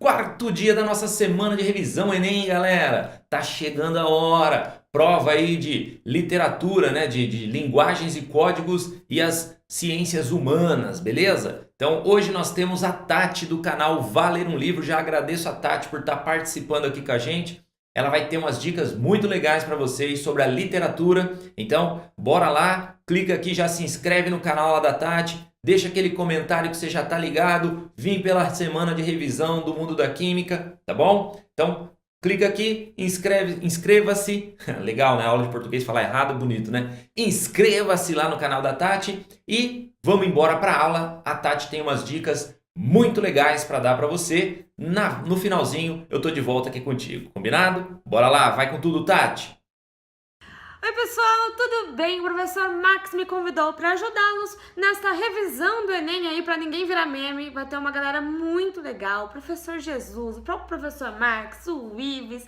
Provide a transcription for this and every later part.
Quarto dia da nossa semana de revisão Enem, galera. Tá chegando a hora. Prova aí de literatura, né? De linguagens e códigos e as ciências humanas, beleza? Então hoje nós temos a Tati do canal Valer um Livro. Já agradeço a Tati por estar participando aqui com a gente. Ela vai ter umas dicas muito legais para vocês sobre a literatura. Então, bora lá, clica aqui, já se inscreve no canal lá da Tati. Deixa aquele comentário que você já tá ligado. Vim pela semana de revisão do mundo da química, tá bom? Então, clica aqui, inscreva-se. Legal, né? Aula de português falar errado, bonito, né? Inscreva-se lá no canal da Tati e vamos embora para a aula. A Tati tem umas dicas muito legais para dar para você. No finalzinho, eu tô de volta aqui contigo, combinado? Bora lá, vai com tudo, Tati! Oi pessoal, tudo bem? O professor Max me convidou para ajudá-los nesta revisão do Enem aí, para ninguém virar meme. Vai ter uma galera muito legal, o professor Jesus, o próprio professor Max, o Ives,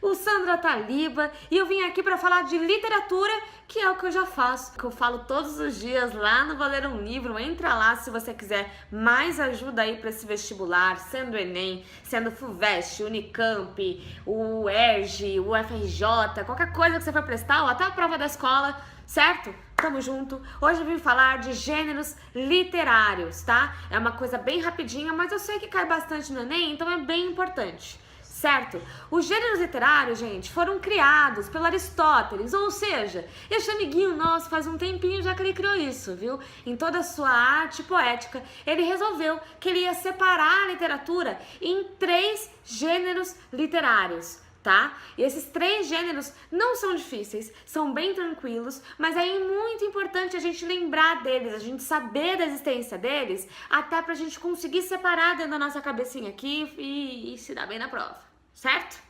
o Sandra Taliba, e eu vim aqui para falar de literatura, que é o que eu já faço, que eu falo todos os dias lá no Valer um Livro. Entra lá se você quiser mais ajuda aí para esse vestibular, sendo Enem, sendo FUVEST, Unicamp, o ERJ, o FRJ, qualquer coisa que você for prestar, ou até a prova da escola, certo? Tamo junto. Hoje eu vim falar de gêneros literários, tá? É uma coisa bem rapidinha, mas eu sei que cai bastante no Enem, então é bem importante. Certo? Os gêneros literários, gente, foram criados pelo Aristóteles, ou seja, esse amiguinho nosso faz um tempinho já que ele criou isso, viu? Em toda a sua arte poética, ele resolveu que ele ia separar a literatura em 3 gêneros literários, tá? E esses 3 gêneros não são difíceis, são bem tranquilos, mas é muito importante a gente lembrar deles, a gente saber da existência deles, até pra gente conseguir separar dentro da nossa cabecinha aqui e se dar bem na prova. Certo?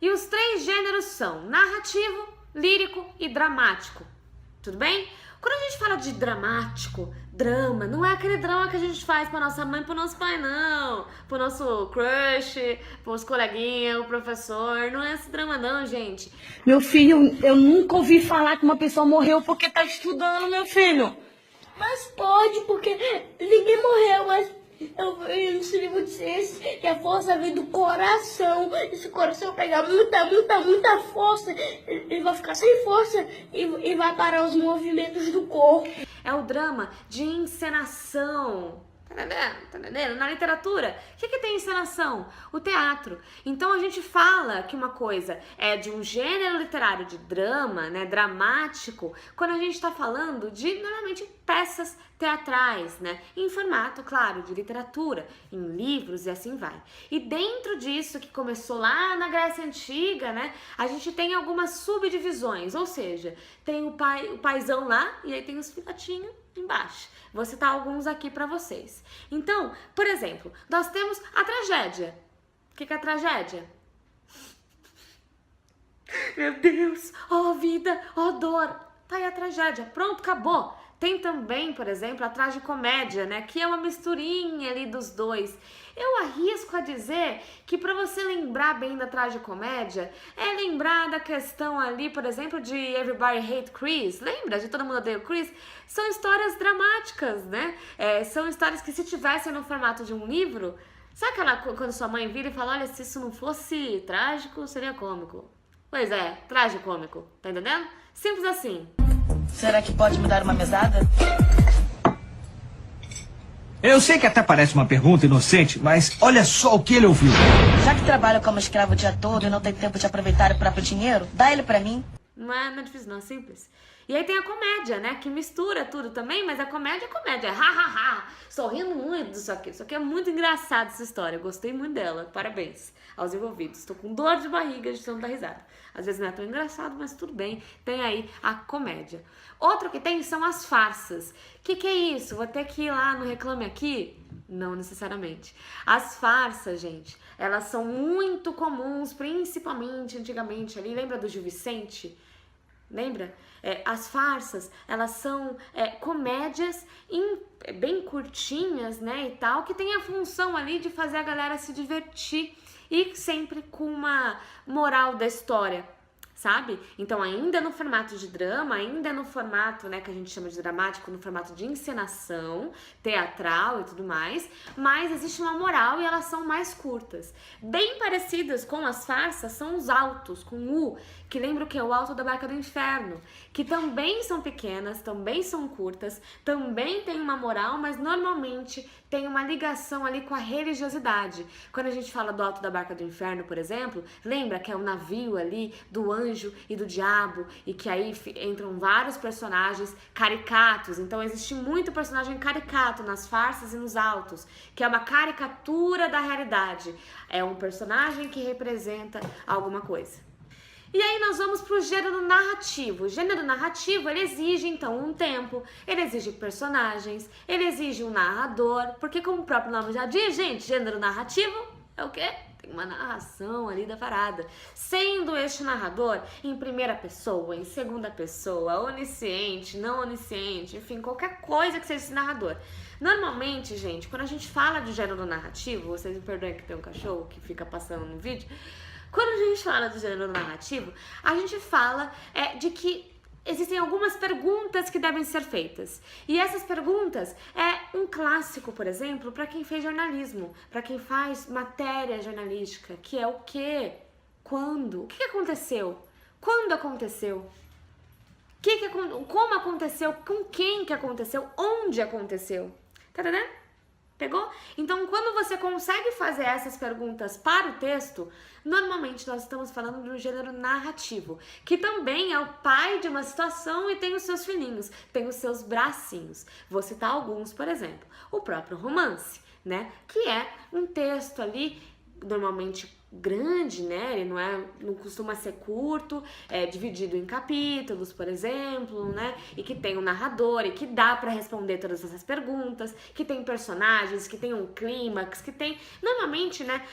E os 3 gêneros são narrativo, lírico e dramático. Tudo bem? Quando a gente fala de dramático, drama, não é aquele drama que a gente faz pra nossa mãe e pro nosso pai, não. Pro nosso crush, pros coleguinhas, o professor. Não é esse drama, não, gente. Meu filho, eu nunca ouvi falar que uma pessoa morreu porque tá estudando, meu filho. Mas pode, porque ninguém morreu, mas eu vi nesse livro de ciência que a força vem do coração. E se o coração pegar muita força, ele vai ficar sem força e vai parar os movimentos do corpo. É o drama de encenação. Tá entendendo? Na literatura, o que tem encenação? O teatro. Então a gente fala que uma coisa é de um gênero literário de drama, né, dramático, quando a gente está falando de, normalmente, peças teatrais, né, em formato, claro, de literatura, em livros e assim vai. E dentro disso, que começou lá na Grécia Antiga, né, a gente tem algumas subdivisões, ou seja, tem o paizão lá e aí tem os filhotinhos embaixo. Vou citar alguns aqui para vocês. Então, por exemplo, nós temos a tragédia. O que é a tragédia? Meu Deus, ó vida, ó dor. Tá aí a tragédia, pronto, acabou. Tem também, por exemplo, a tragicomédia, né, que é uma misturinha ali dos dois. Eu arrisco a dizer que para você lembrar bem da tragicomédia, é lembrar da questão ali, por exemplo, de Everybody Hate Chris. Lembra de Todo Mundo Odeia o Chris? São histórias dramáticas, né? São histórias que se tivessem no formato de um livro, sabe aquela quando sua mãe vira e fala, olha, se isso não fosse trágico, seria cômico. Pois é, tragicômico, tá entendendo? Simples assim. Será que pode me dar uma mesada? Eu sei que até parece uma pergunta inocente, mas olha só o que ele ouviu. Já que trabalha como escravo o dia todo e não tem tempo de aproveitar o próprio dinheiro, dá ele pra mim. Não é difícil, não, é simples. E aí tem a comédia, né, que mistura tudo também, mas a comédia é comédia, ha, ha, ha. Estou rindo muito disso aqui. Isso aqui é muito engraçado, essa história, eu gostei muito dela, parabéns aos envolvidos. Estou com dor de barriga de tanto dar risada. Às vezes não é tão engraçado, mas tudo bem, tem aí a comédia. Outro que tem são as farsas. Que é isso? Vou ter que ir lá no Reclame Aqui? Não necessariamente. As farsas, gente, elas são muito comuns, principalmente antigamente ali. Lembra do Gil Vicente? Lembra? As farsas, elas são comédias bem curtinhas, né, e tal, que tem a função ali de fazer a galera se divertir e sempre com uma moral da história, sabe? Então ainda no formato de drama, ainda no formato, né, que a gente chama de dramático, no formato de encenação, teatral e tudo mais, mas existe uma moral e elas são mais curtas. Bem parecidas com as farsas são os autos, com U, que lembra o que? O Alto da Barca do Inferno, que também são pequenas, também são curtas, também tem uma moral, mas normalmente tem uma ligação ali com a religiosidade. Quando a gente fala do Alto da Barca do Inferno, por exemplo, lembra que é o navio ali do anjo e do diabo, e que aí entram vários personagens caricatos. Então existe muito personagem caricato nas farsas e nos autos, que é uma caricatura da realidade. É um personagem que representa alguma coisa. E aí nós vamos pro gênero narrativo. O gênero narrativo, ele exige então um tempo, ele exige personagens, ele exige um narrador, porque como o próprio nome já diz, gente, gênero narrativo é o quê? Tem uma narração ali da parada. Sendo este narrador em primeira pessoa, em segunda pessoa, onisciente, não onisciente, enfim, qualquer coisa que seja esse narrador. Normalmente, gente, quando a gente fala de gênero narrativo, vocês me perdoem que tem um cachorro que fica passando no vídeo, quando a gente fala do gênero narrativo, a gente fala de que existem algumas perguntas que devem ser feitas. E essas perguntas é um clássico, por exemplo, para quem fez jornalismo, para quem faz matéria jornalística, que é o quê? Quando? O que aconteceu? Quando aconteceu? Como aconteceu? Com quem que aconteceu? Onde aconteceu? Tá entendendo? Pegou? Então, quando você consegue fazer essas perguntas para o texto, normalmente nós estamos falando de um gênero narrativo, que também é o pai de uma situação e tem os seus filhinhos, tem os seus bracinhos. Vou citar alguns, por exemplo, o próprio romance, né? Que é um texto ali, normalmente grande, né? Ele não costuma ser curto, é dividido em capítulos, por exemplo, né? E que tem um narrador e que dá para responder todas essas perguntas, que tem personagens, que tem um clímax, que tem... Normalmente, né?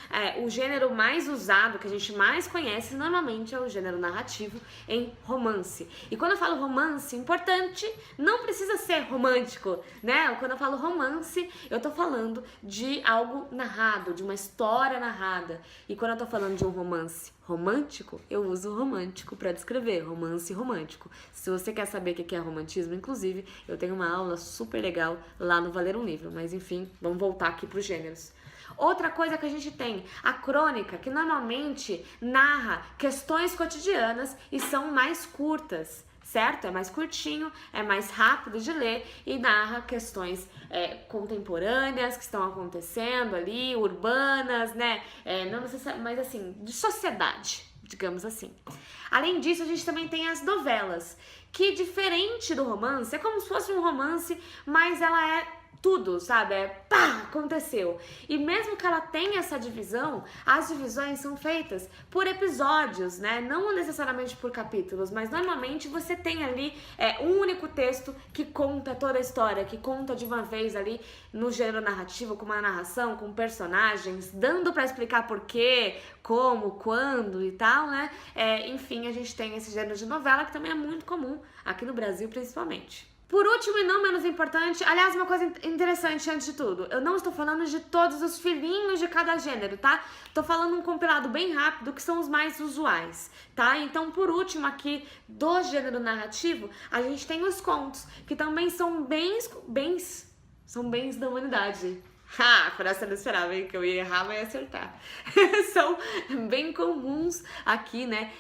O gênero mais usado, que a gente mais conhece, normalmente é o gênero narrativo em romance. E quando eu falo romance, importante, não precisa ser romântico, né? Quando eu falo romance, eu tô falando de algo narrado, de uma história narrada. E quando eu tô falando de um romance romântico, eu uso romântico para descrever, romance romântico. Se você quer saber o que é romantismo, inclusive, eu tenho uma aula super legal lá no Valer um Livro, mas enfim, vamos voltar aqui para os gêneros. Outra coisa que a gente tem, a crônica, que normalmente narra questões cotidianas e são mais curtas, certo? É mais curtinho, é mais rápido de ler e narra questões contemporâneas que estão acontecendo ali, urbanas, né? Não necessariamente, mas assim, de sociedade, digamos assim. Além disso, a gente também tem as novelas, que diferente do romance, é como se fosse um romance, mas ela é tudo, sabe? Pá, aconteceu. E mesmo que ela tenha essa divisão, as divisões são feitas por episódios, né? Não necessariamente por capítulos, mas normalmente você tem ali um único texto que conta toda a história, que conta de uma vez ali no gênero narrativo, com uma narração, com personagens, dando pra explicar por quê, como, quando e tal, né? Enfim, a gente tem esse gênero de novela que também é muito comum aqui no Brasil, principalmente. Por último e não menos importante, aliás, uma coisa interessante antes de tudo, eu não estou falando de todos os filhinhos de cada gênero, tá? Tô falando um compilado bem rápido, que são os mais usuais, tá? Então, por último aqui, do gênero narrativo, a gente tem os contos, que também são bens da humanidade. Por essa eu não esperava, hein? Que eu ia errar, mas ia acertar. São bem comuns aqui, né?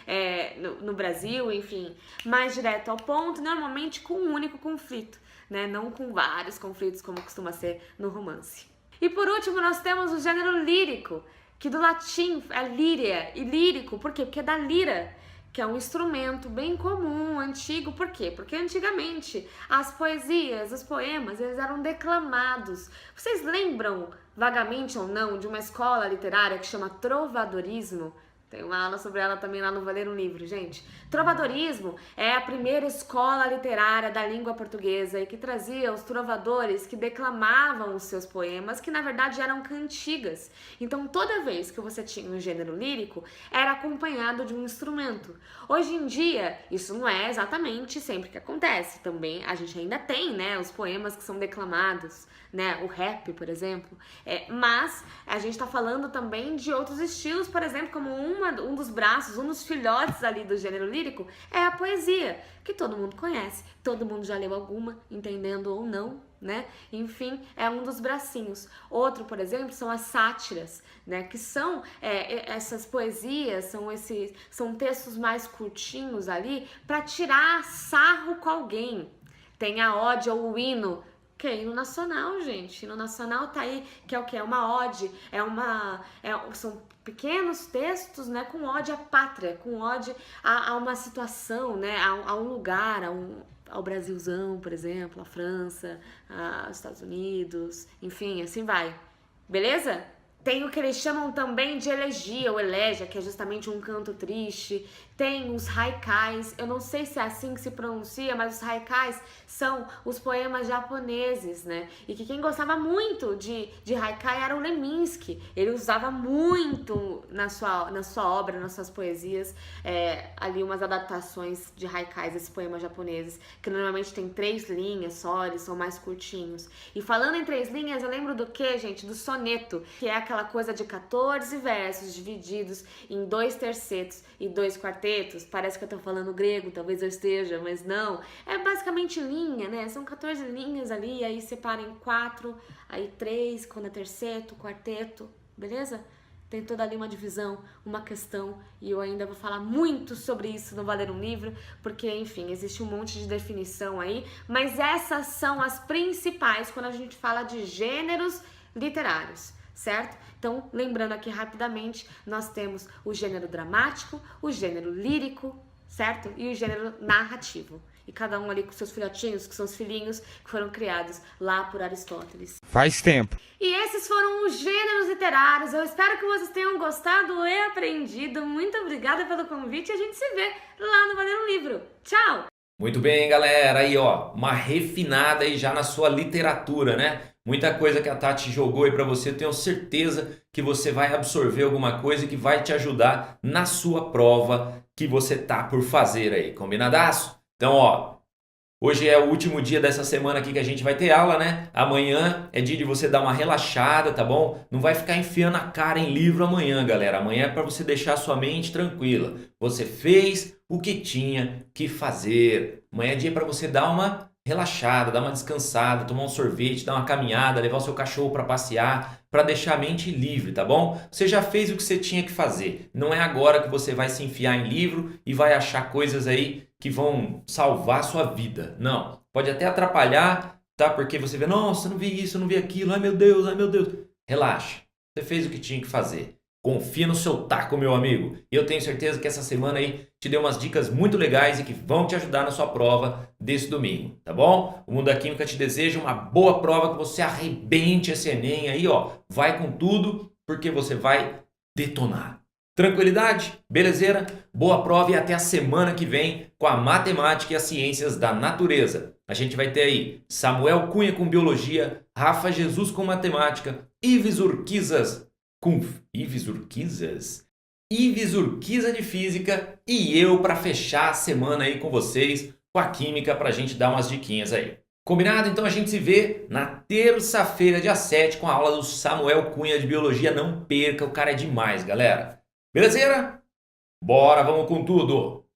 No Brasil, enfim, mais direto ao ponto, normalmente com um único conflito, né? Não com vários conflitos, como costuma ser no romance. E por último, nós temos o gênero lírico, que do latim é líria, e lírico, por quê? Porque é da lira, que é um instrumento bem comum, antigo. Por quê? Porque antigamente as poesias, os poemas, eles eram declamados. Vocês lembram, vagamente ou não, de uma escola literária que chama trovadorismo? Tem uma aula sobre ela também lá no Valer um Livro, gente. Trovadorismo é a primeira escola literária da língua portuguesa e que trazia os trovadores que declamavam os seus poemas, que na verdade eram cantigas. Então toda vez que você tinha um gênero lírico, era acompanhado de um instrumento. Hoje em dia, isso não é exatamente sempre que acontece. Também a gente ainda tem, né, os poemas que são declamados, né, o rap, por exemplo. Mas a gente tá falando também de outros estilos, por exemplo, como um um dos braços, um dos filhotes ali do gênero lírico é a poesia, que todo mundo conhece, todo mundo já leu alguma, entendendo ou não, né? Enfim, é um dos bracinhos. Outro, por exemplo, são as sátiras, né? Que são essas poesias, são textos mais curtinhos ali para tirar sarro com alguém. Tem a ode ou o hino, que é hino nacional, gente. Hino nacional tá aí, que é o quê? É uma ode, são pequenos textos, né, com ode à pátria, com ode a uma situação, né, a um lugar, ao Brasilzão, por exemplo, à França, aos Estados Unidos, enfim, assim vai. Beleza? Tem o que eles chamam também de elegia ou elégia, que é justamente um canto triste. Tem os haikais, eu não sei se é assim que se pronuncia, mas os haikais são os poemas japoneses, né? E que quem gostava muito de haikai era o Leminski. Ele usava muito na sua obra, nas suas poesias, ali umas adaptações de haikais, esses poemas japoneses, que normalmente tem 3 linhas só, eles são mais curtinhos. E falando em 3 linhas, eu lembro do que, gente? Do soneto, que é aquela coisa de 14 versos divididos em 2 tercetos e 2 quartetos. Parece que eu tô falando grego, talvez eu esteja, mas não. É basicamente linha, né? São 14 linhas ali, aí separa em 4, aí 3, quando é terceto, quarteto, beleza? Tem toda ali uma divisão, uma questão, e eu ainda vou falar muito sobre isso no Valer um Livro, porque, enfim, existe um monte de definição aí, mas essas são as principais quando a gente fala de gêneros literários, certo? Então, lembrando aqui rapidamente, nós temos o gênero dramático, o gênero lírico, certo? E o gênero narrativo. E cada um ali com seus filhotinhos, que são os filhinhos que foram criados lá por Aristóteles. Faz tempo. E esses foram os gêneros literários. Eu espero que vocês tenham gostado e aprendido. Muito obrigada pelo convite e a gente se vê lá no Valer um Livro. Tchau! Muito bem, galera. Aí, ó, uma refinada aí já na sua literatura, né? Muita coisa que a Tati jogou aí pra você. Eu tenho certeza que você vai absorver alguma coisa que vai te ajudar na sua prova que você tá por fazer aí. Combinadaço? Então, ó, hoje é o último dia dessa semana aqui que a gente vai ter aula, né? Amanhã é dia de você dar uma relaxada, tá bom? Não vai ficar enfiando a cara em livro amanhã, galera. Amanhã é para você deixar a sua mente tranquila. Você fez o que tinha que fazer. Amanhã é dia para você dar uma relaxada, dar uma descansada, tomar um sorvete, dar uma caminhada, levar o seu cachorro para passear, para deixar a mente livre, tá bom? Você já fez o que você tinha que fazer. Não é agora que você vai se enfiar em livro e vai achar coisas aí que vão salvar a sua vida. Não. Pode até atrapalhar, tá? Porque você vê, nossa, não vi isso, não vi aquilo, ai meu Deus, ai meu Deus. Relaxa. Você fez o que tinha que fazer. Confia no seu taco, meu amigo. E eu tenho certeza que essa semana aí te deu umas dicas muito legais e que vão te ajudar na sua prova desse domingo, tá bom? O Mundo da Química te deseja uma boa prova, que você arrebente esse Enem aí, ó. Vai com tudo, porque você vai detonar. Tranquilidade? Belezeira? Boa prova e até a semana que vem com a matemática e as ciências da natureza. A gente vai ter aí Samuel Cunha com biologia, Rafa Jesus com matemática, Ives Urquiza de física e eu para fechar a semana aí com vocês com a química pra gente dar umas diquinhas aí. Combinado? Então a gente se vê na terça-feira, dia 7, com a aula do Samuel Cunha de biologia. Não perca, o cara é demais, galera. Belezeira? Bora, vamos com tudo!